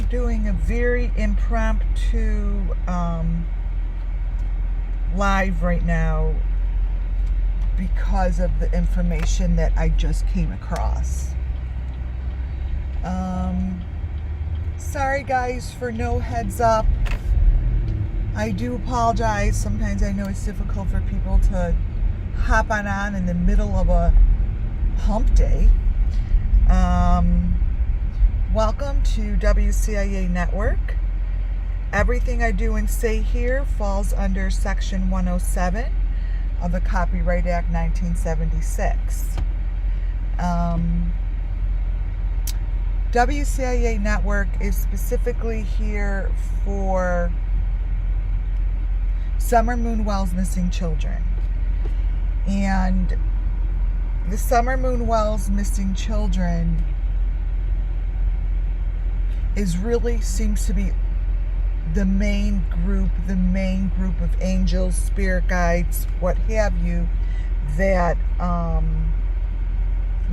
doing a very impromptu live right now because of the information that I just came across. Sorry guys for no heads up. I do apologize. Sometimes I know it's difficult for people to hop on in the middle of a hump day. Welcome to WCIA Network. Everything I do and say here falls under Section 107 of the Copyright Act 1976. WCIA Network is specifically here for Summer Moon Wells missing children. And the Summer Moon Wells missing children seems to be the main group of angels, spirit guides, what have you, that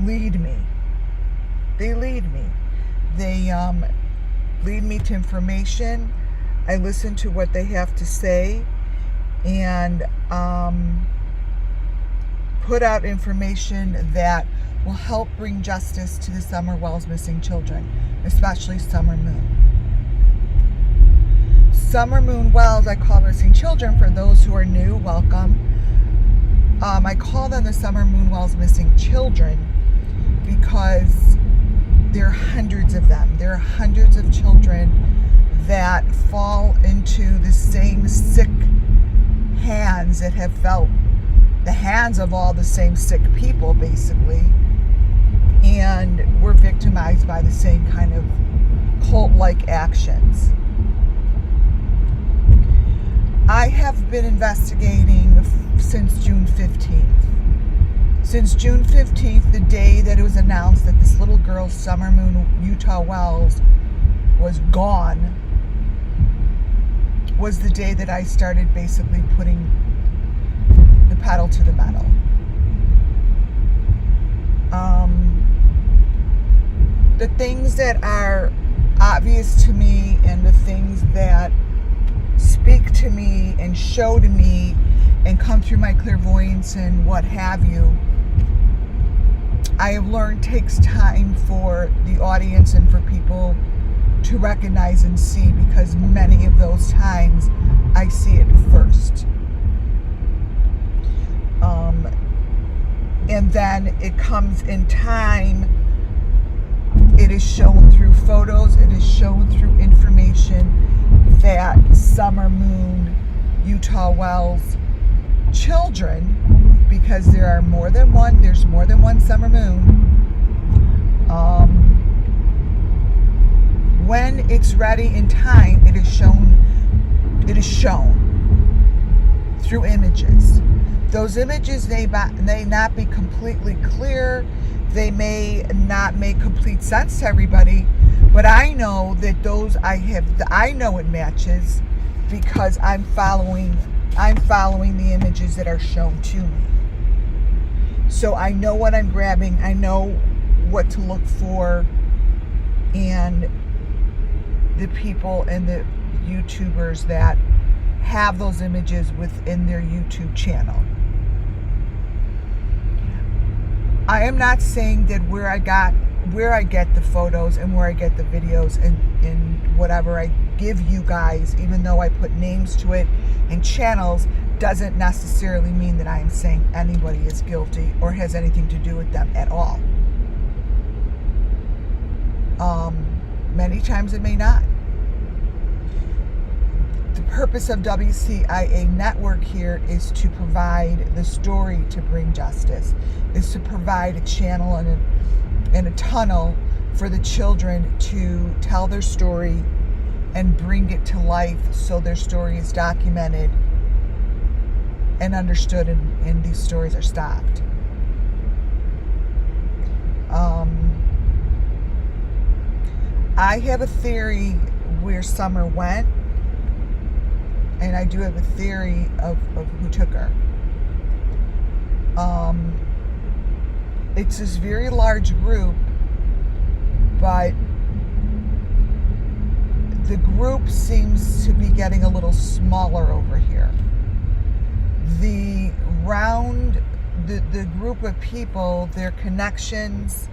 lead me. They lead me. They lead me to information. I listen to what they have to say and put out information that will help bring justice to the Summer Wells missing children, especially Summer Moon. Summer Moon Wells, I call missing children. For those who are new, welcome. I call them the Summer Moon Wells missing children because there are hundreds of them. There are hundreds of children that fall into the same sick hands that have felt the hands of all the same sick people, basically, and were victimized by the same kind of cult-like actions. I have been investigating since June 15th. Since June 15th, the day that it was announced that this little girl, Summer Moon Utah Wells, was gone, was the day that I started basically putting the pedal to the metal. The things that are obvious to me and the things that speak to me and show to me and come through my clairvoyance and what have you, I have learned takes time for the audience and for people to recognize and see, because many of those times I see it first. And then it comes in time. It is shown through photos. It is shown through information that Summer Moon Utah Wells children, because there are more than one, there's more than one Summer Moon. When it's ready in time, it is shown through images. Those images may not be completely clear. They may not make complete sense to everybody, but I know that I know it matches because I'm following the images that are shown to me. So I know what I'm grabbing. I know what to look for, and the people and the YouTubers that have those images within their YouTube channel. I am not saying that where I get the photos and where I get the videos and whatever I give you guys, even though I put names to it and channels, doesn't necessarily mean that I am saying anybody is guilty or has anything to do with them at all. Many times it may not. The purpose of WCIA Network here is to provide the story to bring justice, is to provide a channel and a tunnel for the children to tell their story and bring it to life so their story is documented and understood, and these stories are stopped. I have a theory where Summer went, and I do have a theory of who took her. It's this very large group, but the group seems to be getting a little smaller over here. The group of people, their connections,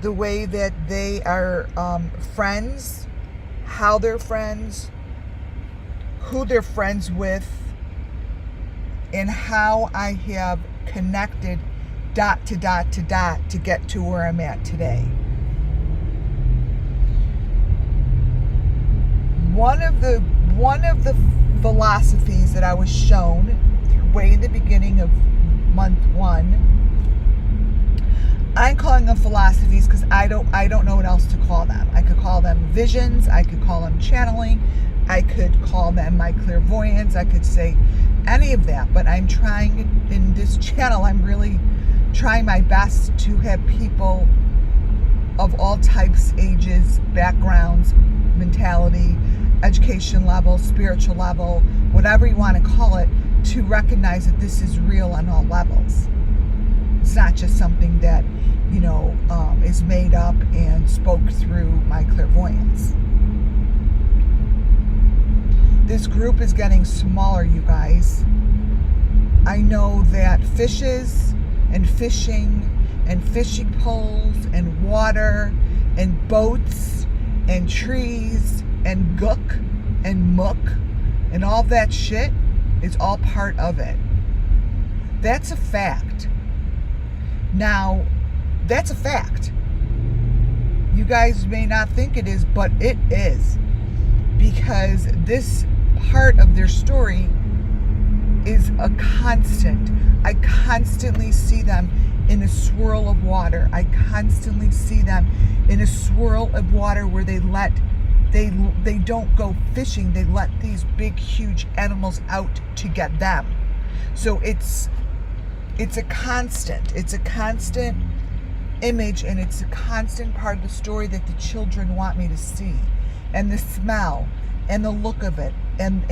the way that they are friends, how they're friends, who they're friends with, and how I have connected dot to dot to dot to get to where I'm at today. One of the philosophies that I was shown way in the beginning of month 1, I'm calling them philosophies because I don't know what else to call them. I could call them visions, I could call them channeling, I could call them my clairvoyance, I could say any of that, but I'm trying in this channel, I'm really trying my best to have people of all types, ages, backgrounds, mentality, education level, spiritual level, whatever you want to call it, to recognize that this is real on all levels. It's not just something that, is made up and spoke through my clairvoyance. This group is getting smaller, you guys. I know that fishes and fishing and fishing poles and water and boats and trees and gook and muck and all that shit is all part of it. That's a fact. Now, that's a fact. You guys may not think it is, but it is. Because this part of their story is a constant. I constantly see them in a swirl of water. I constantly see them in a swirl of water where they don't go fishing. They let these big, huge animals out to get them. So it's a constant. It's a constant image, and it's a constant part of the story that the children want me to see. And the smell, and the look of it, and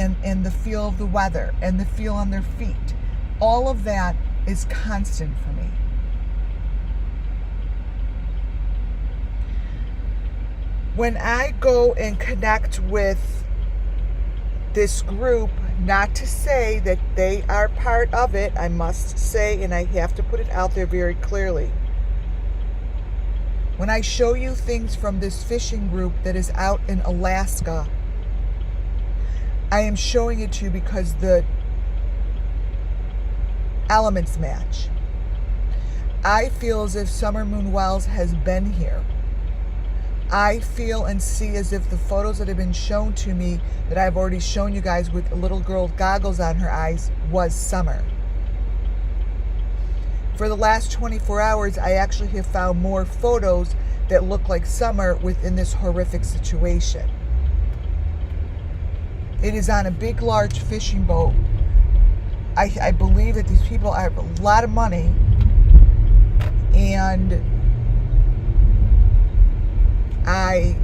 the feel of the weather, and the feel on their feet. All of that is constant for me. When I go and connect with this group, not to say that they are part of it, I must say, and I have to put it out there very clearly. When I show you things from this fishing group that is out in Alaska, I am showing it to you because the elements match. I feel as if Summer Moon Wells has been here. I feel and see as if the photos that have been shown to me, that I've already shown you guys with a little girl with goggles on her eyes, was Summer. For the last 24 hours, I actually have found more photos that look like Summer within this horrific situation. It is on a big, large fishing boat. I believe that these people have a lot of money, and I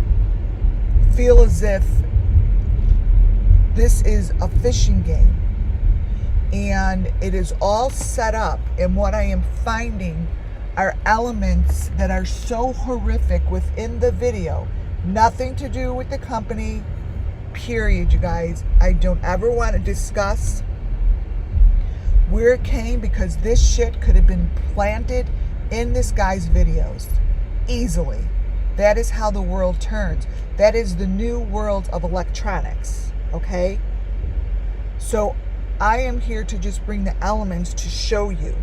feel as if this is a fishing game, and it is all set up, and what I am finding are elements that are so horrific within the video. Nothing to do with the company, period, you guys. I don't ever want to discuss where it came, because this shit could have been planted in this guy's videos easily. That is how the world turns. That is the new world of electronics, okay? So I am here to just bring the elements to show you.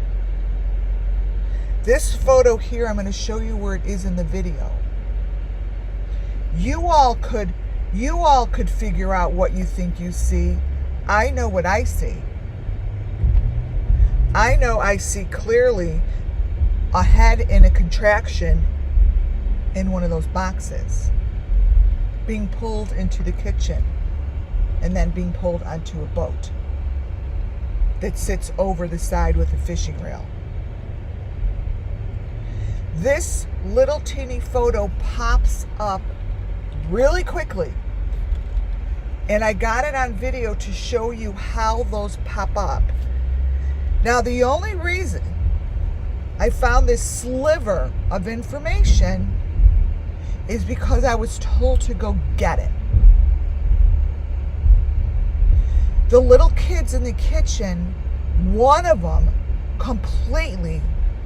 This photo here, I'm going to show you where it is in the video. You all could figure out what you think you see. I know what I see. I know I see clearly a head in a contraction in one of those boxes, being pulled into the kitchen and then being pulled onto a boat that sits over the side with a fishing reel. This little teeny photo pops up really quickly, and I got it on video to show you how those pop up. Now, the only reason I found this sliver of information is because I was told to go get it. The little kids in the kitchen, one of them completely,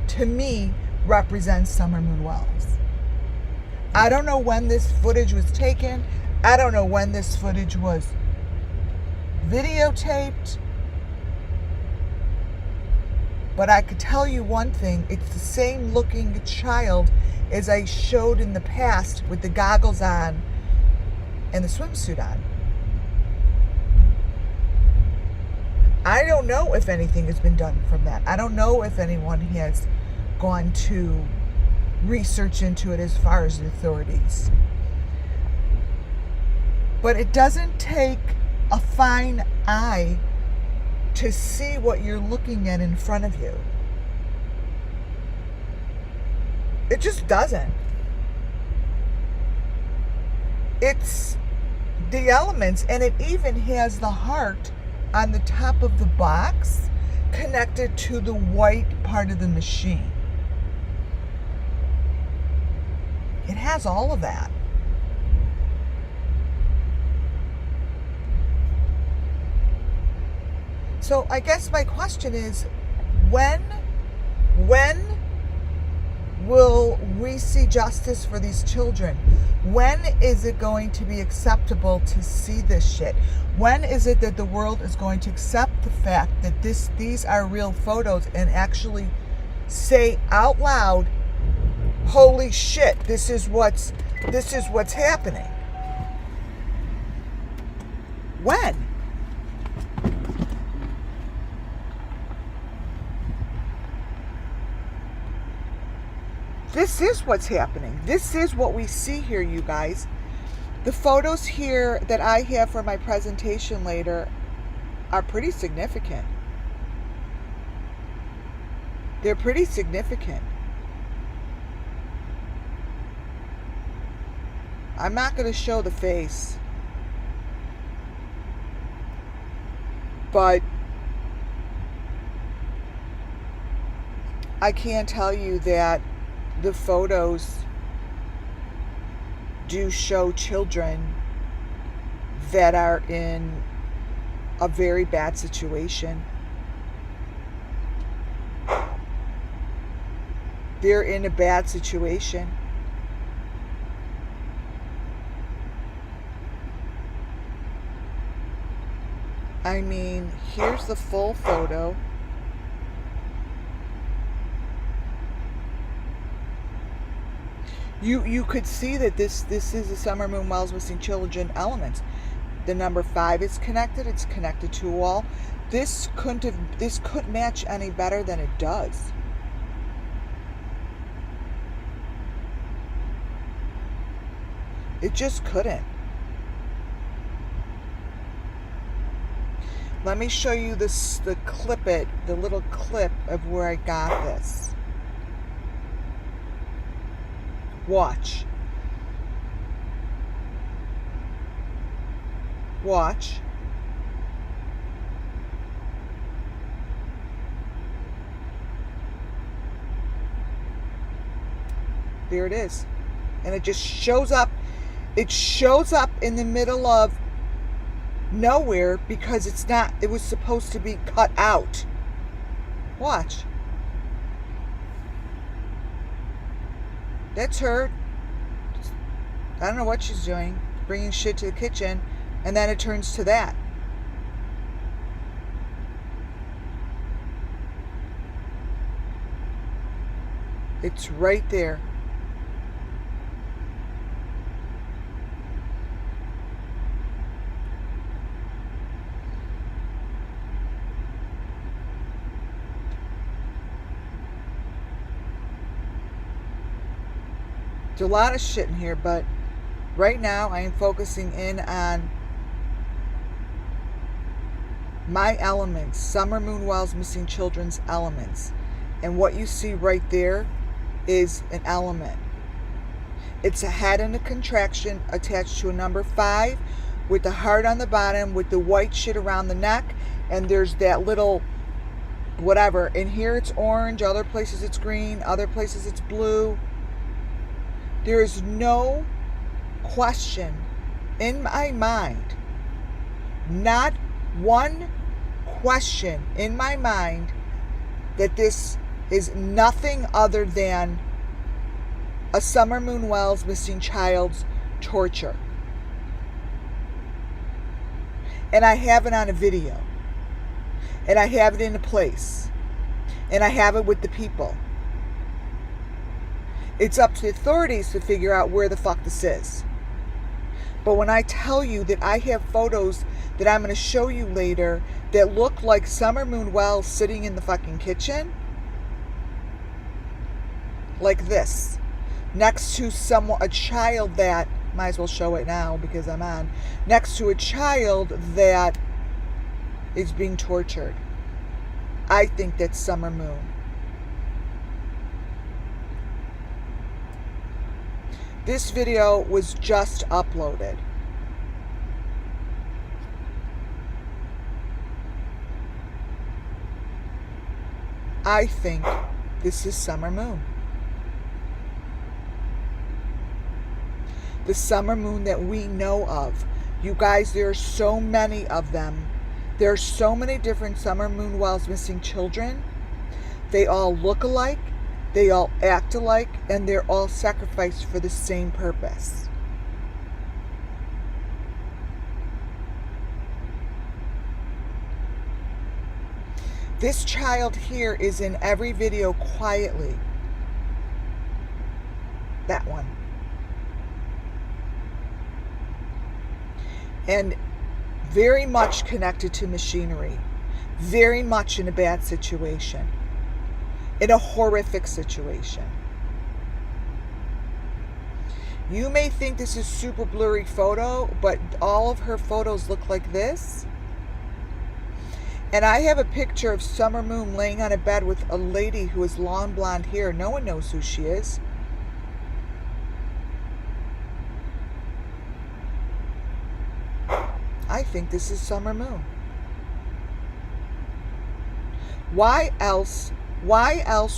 to me, represents Summer Moon Wells. I don't know when this footage was taken. I don't know when this footage was videotaped. But I could tell you one thing. It's the same looking child as I showed in the past with the goggles on and the swimsuit on. I don't know if anything has been done from that. I don't know if anyone has gone to research into it as far as the authorities. But it doesn't take a fine eye to see what you're looking at in front of you. It just doesn't. It's the elements, and it even has the heart on the top of the box connected to the white part of the machine. It has all of that. So I guess my question is, when will we see justice for these children? When is it going to be acceptable to see this shit? When is it that the world is going to accept the fact that these are real photos and actually say out loud, holy shit, this is what's happening? When? This is what's happening. This is what we see here, you guys. The photos here that I have for my presentation later are pretty significant. They're pretty significant. I'm not going to show the face, but I can tell you that the photos do show children that are in a very bad situation. They're in a bad situation. I mean, here's the full photo. You could see that this is the Summer Moon Wells Missing Children elements. The number 5 is connected. It's connected to a wall. This couldn't match any better than it does. It just couldn't. Let me show you the little clip of where I got this. Watch. Watch. There it is. And it just shows up. It shows up in the middle of nowhere because it was supposed to be cut out. Watch. That's her. I don't know what she's doing. Bringing shit to the kitchen. And then it turns to that. It's right there. There's a lot of shit in here, but right now I am focusing in on my elements, Summer Moon Wells Missing Children's elements. And what you see right there is an element. It's a head and a contraction attached to a number 5 with the heart on the bottom with the white shit around the neck, and there's that little whatever. In here it's orange, other places it's green, other places it's blue. There is no question in my mind, not one question in my mind that this is nothing other than a Summer Moon Wells missing child's torture. And I have it on a video. And I have it in a place. And I have it with the people. It's up to the authorities to figure out where the fuck this is. But when I tell you that I have photos that I'm going to show you later that look like Summer Moon Wells sitting in the fucking kitchen, like this, next to a child that, might as well show it now because I'm on, next to a child that is being tortured. I think that's Summer Moon. This video was just uploaded. I think this is Summer Moon. The Summer Moon that we know of. You guys, there are so many of them. There are so many different Summer Moon Wells missing children. They all look alike. They all act alike. And they're all sacrificed for the same purpose. This child here is in every video quietly. That one. And very much connected to machinery. Very much in a bad situation. In a horrific situation. You may think this is super blurry photo, but all of her photos look like this. And I have a picture of Summer Moon laying on a bed with a lady who has long blonde hair. No one knows who she is. I think this is Summer Moon. Why else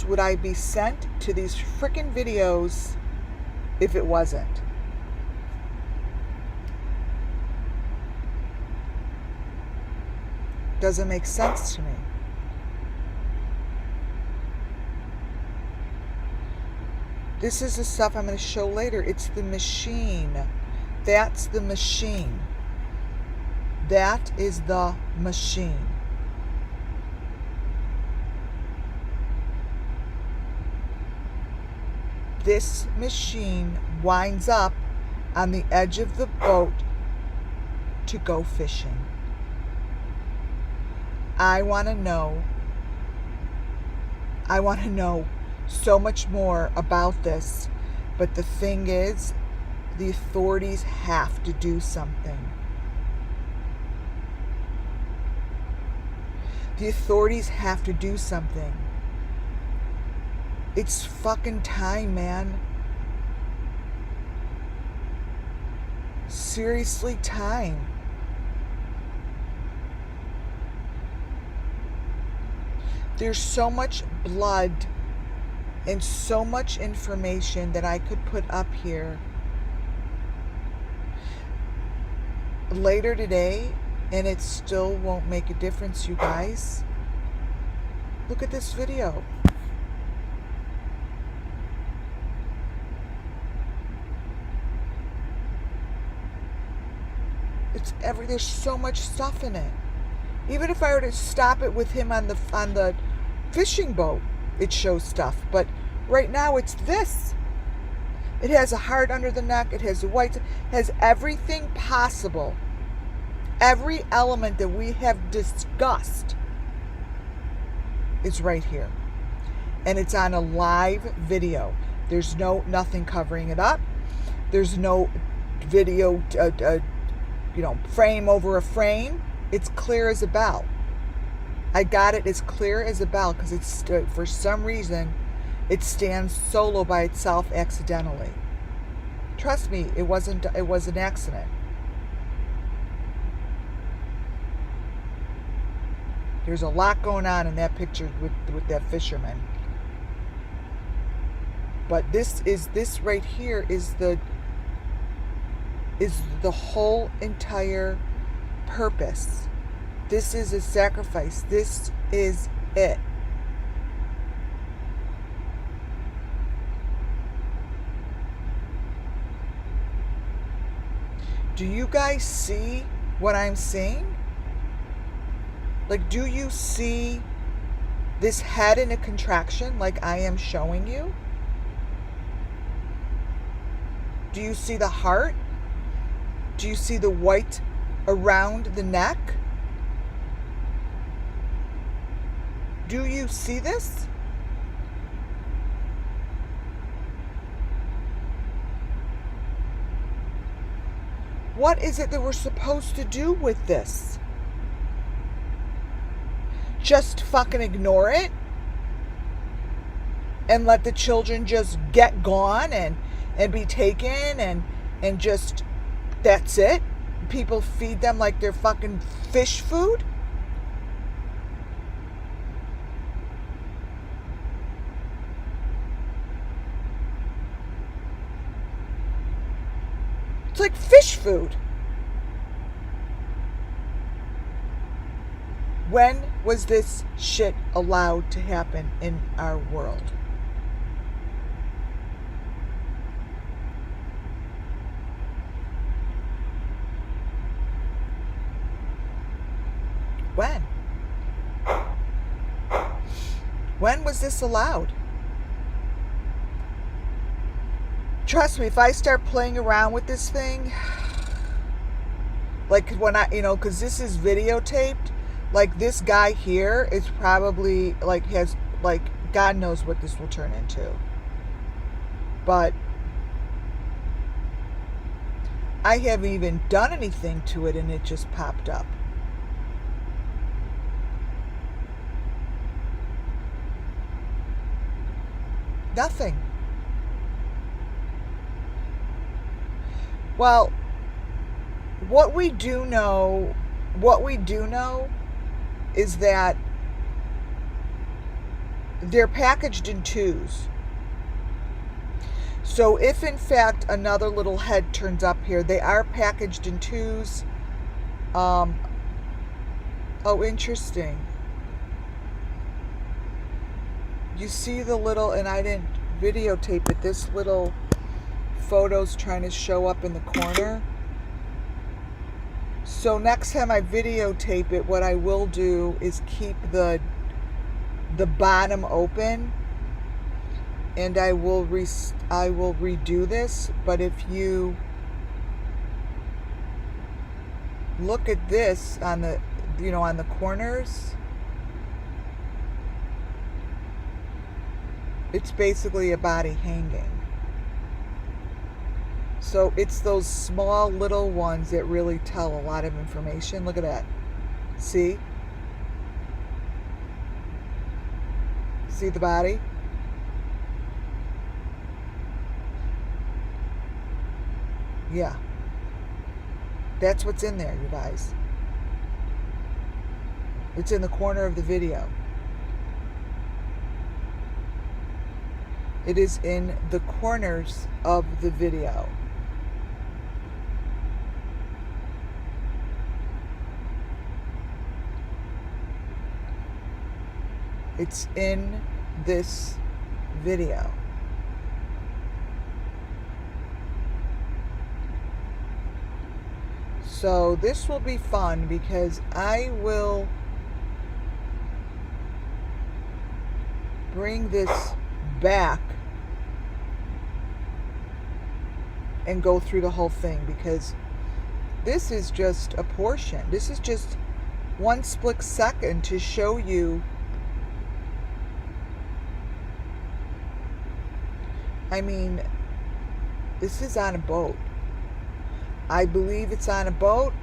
would I be sent to these frickin' videos if it wasn't? Doesn't make sense to me. This is the stuff I'm going to show later. It's the machine. That's the machine. That is the machine. This machine winds up on the edge of the boat to go fishing. I want to know so much more about this, but the thing is, the authorities have to do something. The authorities have to do something. It's fucking time, man. Seriously, time. There's so much blood and so much information that I could put up here later today, and it still won't make a difference, you guys. Look at this video. There's so much stuff in it. Even if I were to stop it with him on the fishing boat, it shows stuff. But right now it's this. It has a heart under the neck. It has a white. It has everything possible. Every element that we have discussed is right here. And it's on a live video. There's nothing covering it up. There's no video, frame over a frame. It's clear as a bell. I got it as clear as a bell because it's for some reason it stands solo by itself accidentally. Trust me, it wasn't an accident. There's a lot going on in that picture with that fisherman. But this right here is the whole entire purpose. This is a sacrifice. This is it. Do you guys see what I'm seeing? Like, do you see this head in a contraction like I am showing you? Do you see the heart? Do you see the white around the neck? Do you see this? What is it that we're supposed to do with this? Just fucking ignore it? And let the children just get gone and be taken and just, that's it? People feed them like they're fucking fish food? It's like fish food. When was this shit allowed to happen in our world? When? When was this allowed? Trust me, if I start playing around with this thing, like when I, because this is videotaped, like this guy here is probably like has, like, God knows what this will turn into. But I haven't even done anything to it and it just popped up. Nothing. Well, what we do know is that they're packaged in twos. So if in fact another little head turns up here, they are packaged in twos. Oh, interesting. You see the little, and I didn't videotape it, this little photo's trying to show up in the corner. So next time I videotape it, what I will do is keep the bottom open, and I will redo this. But if you look at this on the on the corners, it's basically a body hanging. So it's those small little ones that really tell a lot of information. Look at that. See? See the body? Yeah. That's what's in there, you guys. It's in the corner of the video. It is in the corners of the video. It's in this video. So this will be fun because I will bring this back and go through the whole thing, because this is just a portion. This is just one split second to show you. I mean, this is on a boat. I believe it's on a boat.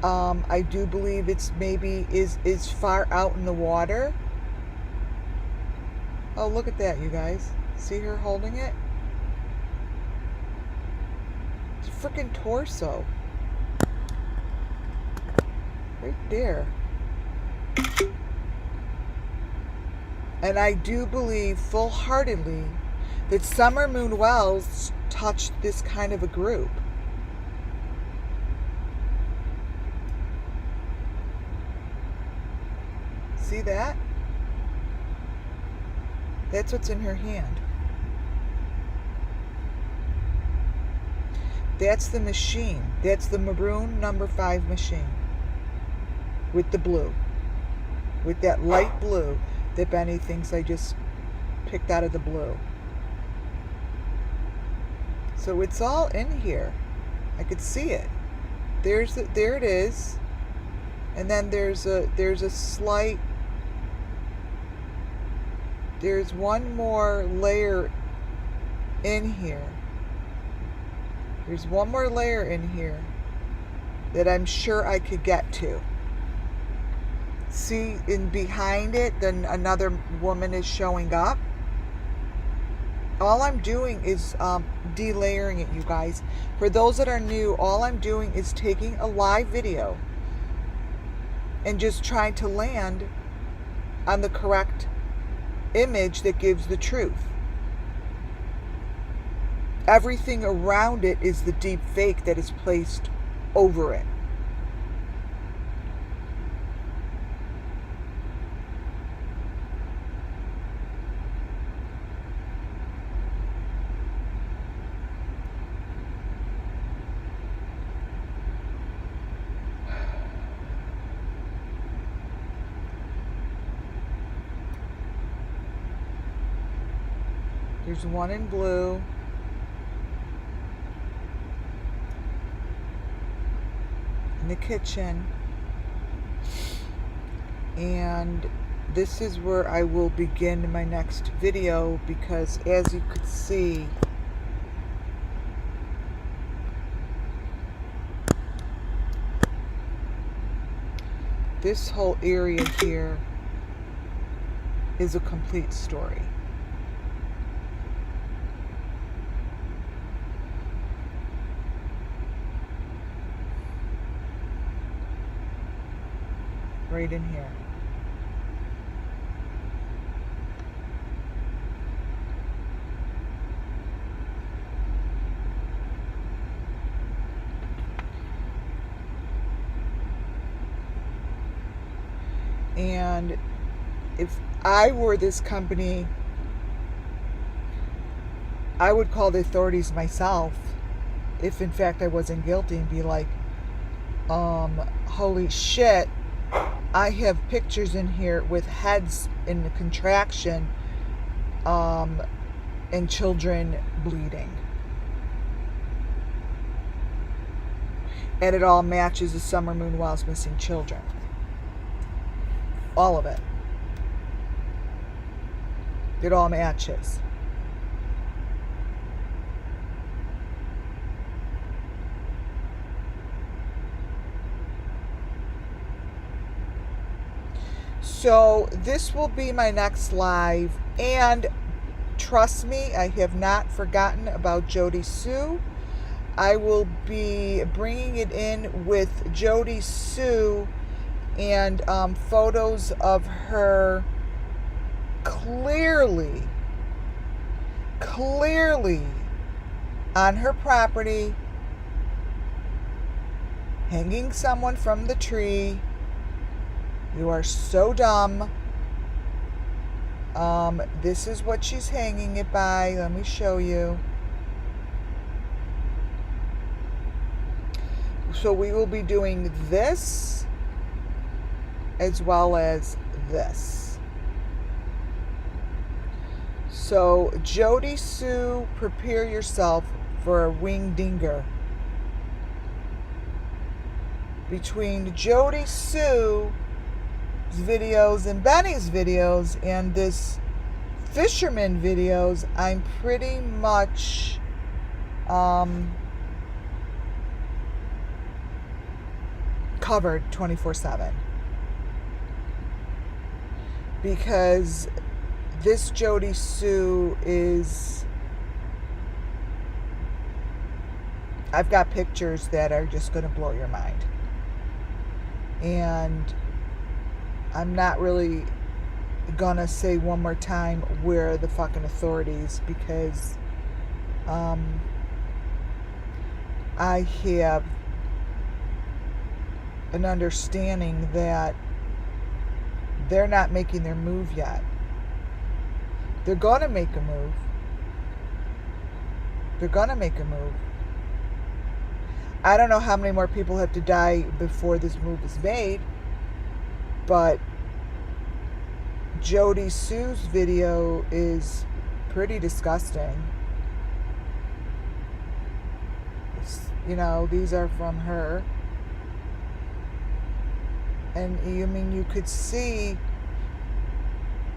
I do believe it's maybe is far out in the water. Oh, look at that, you guys. See her holding it? It's a freaking torso. Right there. And I do believe full-heartedly that Summer Moon Wells touched this kind of a group. See that? That's what's in her hand. That's the machine. That's the maroon number 5 machine. With the blue. With that light blue that Benny thinks I just picked out of the blue. So it's all in here. I could see it. There it is. And then there's a slight, there's one more layer in here. There's one more layer in here that I'm sure I could get to. See, in behind it, then another woman is showing up. All I'm doing is delayering it, you guys. For those that are new, all I'm doing is taking a live video and just trying to land on the correct image that gives the truth. Everything around it is the deep fake that is placed over it. There's one in blue. In the kitchen. And this is where I will begin my next video, because as you could see, this whole area here is a complete story. Right in here. And if I were this company, I would call the authorities myself, if in fact I wasn't guilty, and be like, holy shit, I have pictures in here with heads in the contraction, and children bleeding. And it all matches the summer moon whilst missing children. All of it. It all matches. So this will be my next live, and trust me, I have not forgotten about Jody Sue. I will be bringing it in with Jody Sue and photos of her clearly on her property, hanging someone from the tree. You are so dumb. This is what she's hanging it by. Let me show you. So we will be doing this as well as this. So Jody Sue, prepare yourself for a wing dinger. Between Jody Sue videos and Benny's videos and this fisherman videos, I'm pretty much covered 24/7, because this Jody Sue is, I've got pictures that are just going to blow your mind. And I'm not really gonna say one more time, where are the fucking authorities, because I have an understanding that they're not making their move yet. They're going to make a move. They're going to make a move. I don't know how many more people have to die before this move is made, but Jody Sue's video is pretty disgusting. You know, these are from her. And you mean you could see,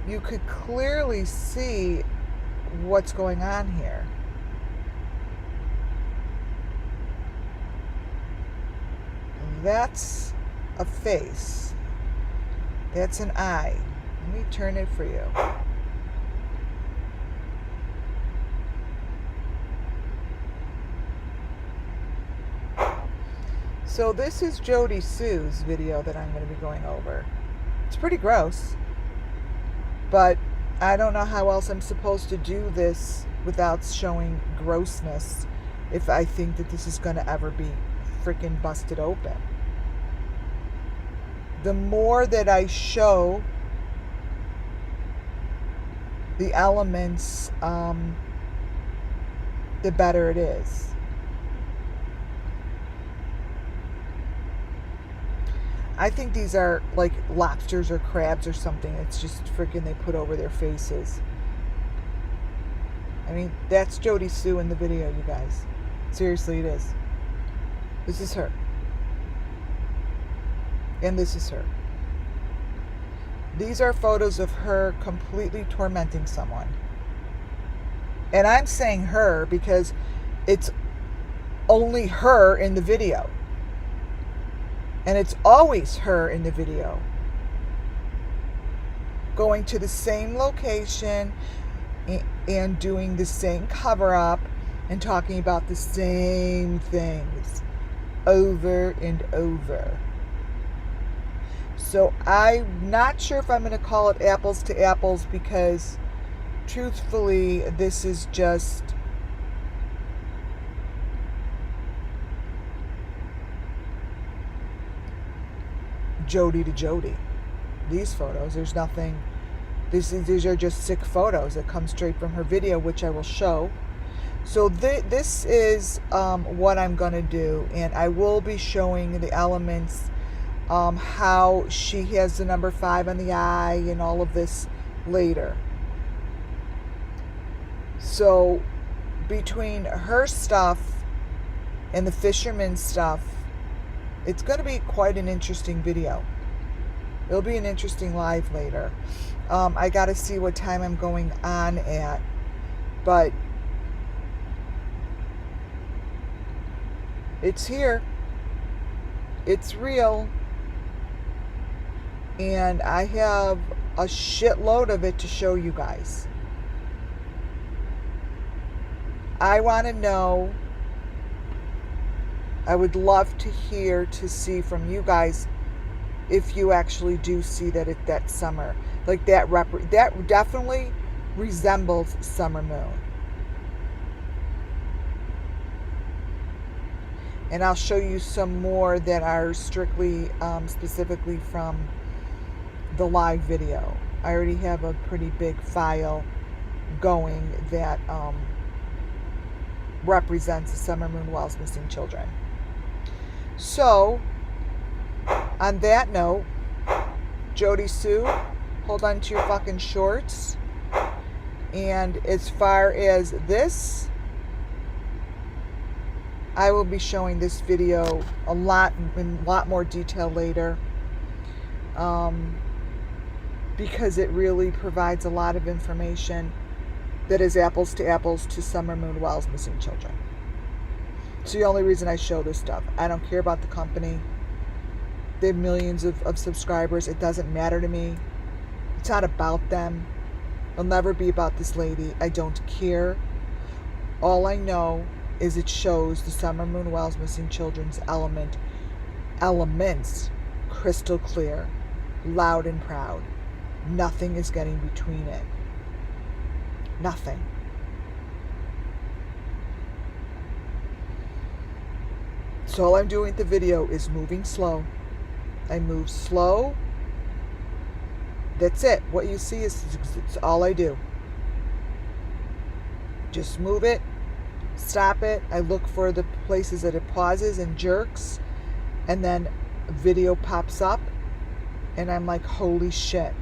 you could clearly see what's going on here. That's a face. That's an eye. Let me turn it for you. So this is Jody Sue's video that I'm going to be going over. It's pretty gross, but I don't know how else I'm supposed to do this without showing grossness if I think that this is going to ever be freaking busted open. The more that I show the elements, the better it is. I think these are like lobsters or crabs or something. It's just freaking they put over their faces. I mean, that's Jody Sue in the video, you guys. Seriously, it is. This is her. And this is her. These are photos of her completely tormenting someone. And I'm saying her because it's only her in the video. And it's always her in the video. Going to the same location and doing the same cover-up and talking about the same things over and over. So I'm not sure if I'm going to call it apples to apples because truthfully, this is just Jody to Jody. These photos, there's nothing, these are just sick photos that come straight from her video, which I will show. So this is what I'm going to do, and I will be showing the elements, how she has the number 5 on the eye and all of this later. So between her stuff and the fisherman stuff, it's going to be quite an interesting video. It'll be an interesting live later. I got to see what time I'm going on at, but it's here. It's real. And I have a shitload of it to show you guys. I want to know, I would love to hear, to see from you guys if you actually do see that that summer. Like that definitely resembles summer moon. And I'll show you some more that are strictly, specifically from the live video. I already have a pretty big file going that represents the summer moon whilst missing children. So, on that note, Jody Sue, hold on to your fucking shorts. And as far as this, I will be showing this video in a lot more detail later, because it really provides a lot of information that is apples to apples to summer moon whilst missing children. It's the only reason I show this stuff. I don't care about the company. They have millions of subscribers. It doesn't matter to me. It's not about them. It'll never be about this lady. I don't care. All I know is it shows the summer moon whilst missing children's elements crystal clear, loud and proud. Nothing is getting between it. Nothing. So all I'm doing with the video is moving slow. I move slow That's it. What you see is it's all I do. Just move it, stop it. I look for the places that it pauses and jerks, and then a video pops up, and I'm like, holy shit.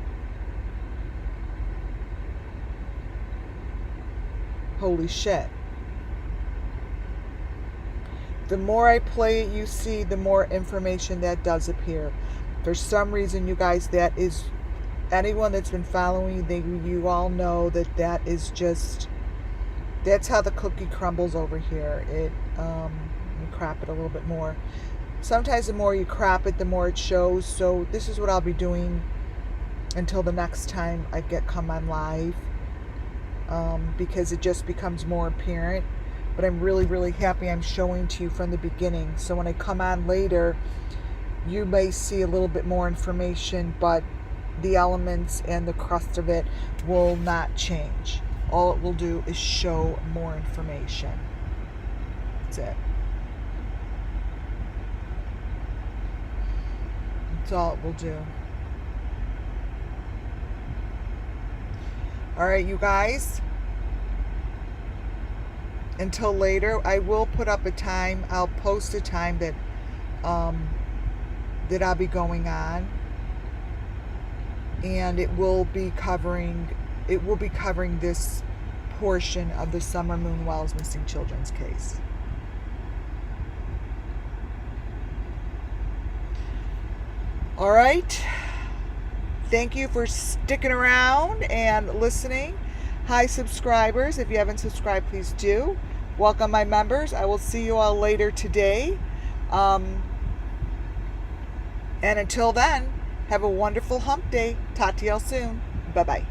Holy shit. The more I play it, you see, the more information that does appear. For some reason, you guys, that is, anyone that's been following me, you all know that is just, that's how the cookie crumbles over here. Let me crop it a little bit more. Sometimes the more you crop it, the more it shows. So this is what I'll be doing until the next time I come on live, because it just becomes more apparent. But I'm really, really happy I'm showing to you from the beginning. So when I come on later, you may see a little bit more information, but the elements and the crust of it will not change. All it will do is show more information. That's it. That's all it will do. All right, you guys. Until later, I will put up a time. I'll post a time that that I'll be going on, and it will be covering this portion of the Summer Moon Wells missing children's case. All right. Thank you for sticking around and listening. Hi, subscribers. If you haven't subscribed, please do. Welcome, my members. I will see you all later today. And until then, have a wonderful hump day. Talk to y'all soon. Bye-bye.